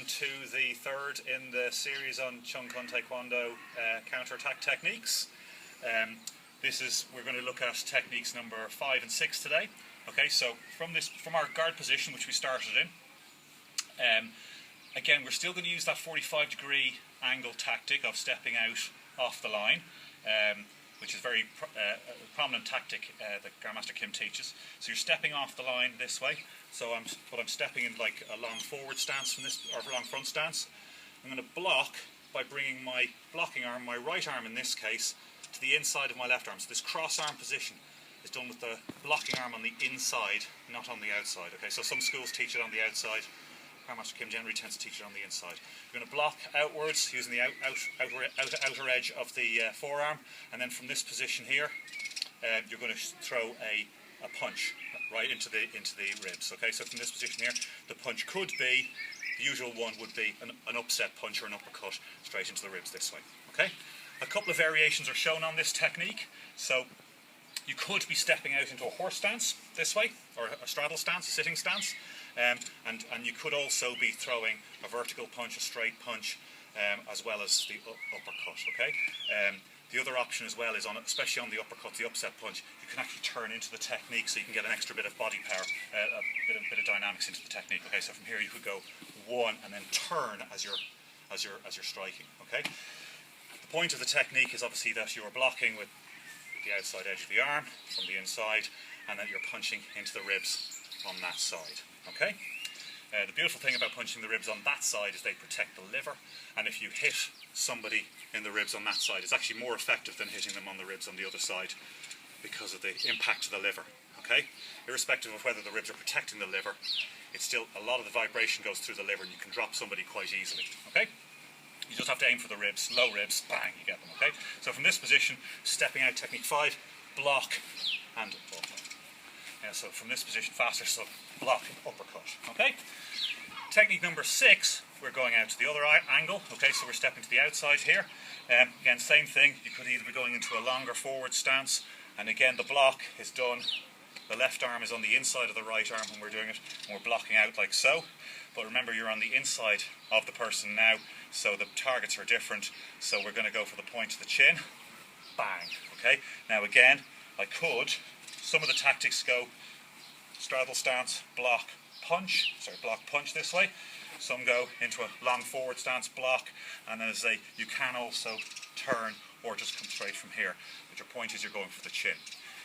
to the third in the series on Chun Taekwondo counter-attack techniques. We're going to look at techniques number 5 and 6 today. Okay, so from our guard position, which we started in, again, we're still going to use that 45-degree angle tactic of stepping out off the line, which is a very prominent tactic that Grandmaster Kim teaches. So you're stepping off the line this way. So I'm stepping in like a long forward stance from this, or long front stance. I'm going to block by bringing my blocking arm, my right arm in this case, to the inside of my left arm. So this cross arm position is done with the blocking arm on the inside, not on the outside. Okay, so some schools teach it on the outside. Grandmaster Kim generally tends to teach it on the inside. You're going to block outwards using the outer edge of the forearm, and then from this position here, you're going to throw a punch right into the ribs. Okay, so from this position here, the punch could be, the usual one would be an upset punch or an uppercut straight into the ribs this way. Okay, a couple of variations are shown on this technique. So you could be stepping out into a horse stance this way, or a straddle stance, a sitting stance. And you could also be throwing a vertical punch, a straight punch, as well as the uppercut. Okay. The other option as well is, especially on the uppercut, the upset punch, you can actually turn into the technique, so you can get an extra bit of body power, a bit of dynamics into the technique. Okay. So from here you could go one and then turn as you're striking. Okay. The point of the technique is obviously that you are blocking with the outside edge of the arm from the inside, and that you're punching into the ribs on that side. Okay. The beautiful thing about punching the ribs on that side is they protect the liver, and if you hit somebody in the ribs on that side, it's actually more effective than hitting them on the ribs on the other side because of the impact to the liver. Okay. Irrespective of whether the ribs are protecting the liver, it's still, a lot of the vibration goes through the liver, and you can drop somebody quite easily. Okay. You just have to aim for the ribs, low ribs, bang, you get them. Okay. So from this position, stepping out, technique 5, block and up. Yeah, so from this position, faster, so block and uppercut. Okay. Technique number 6, we're going out to the other angle. Okay, so we're stepping to the outside here. Again, same thing. You could either be going into a longer forward stance, and again, the block is done. The left arm is on the inside of the right arm when we're doing it, and we're blocking out like so. But remember, you're on the inside of the person now, so the targets are different. So we're going to go for the point of the chin. Bang. Okay. Now again, some of the tactics go straddle stance, block, punch. Block, punch this way. Some go into a long forward stance, block, and then you can also turn or just come straight from here. But your point is you're going for the chin.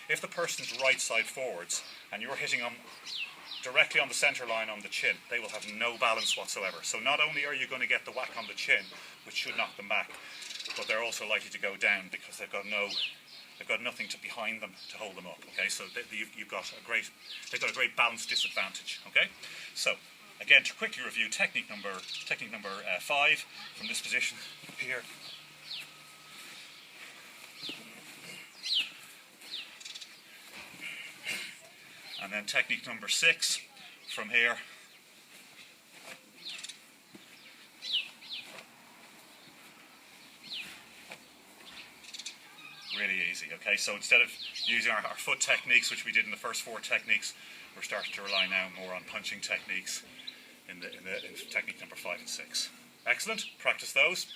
If the person's right side forwards and you're hitting them directly on the centre line on the chin, they will have no balance whatsoever. So not only are you going to get the whack on the chin, which should knock them back, but they're also likely to go down because they've got nothing behind them to hold them up. Okay, so they've got a great balance disadvantage. Okay, so again, to quickly review technique number 5 from this position here. And then technique number 6 from here. Really easy. Okay, so instead of using our foot techniques, which we did in the first 4 techniques, we're starting to rely now more on punching techniques in technique number 5 and 6. Excellent. Practice those.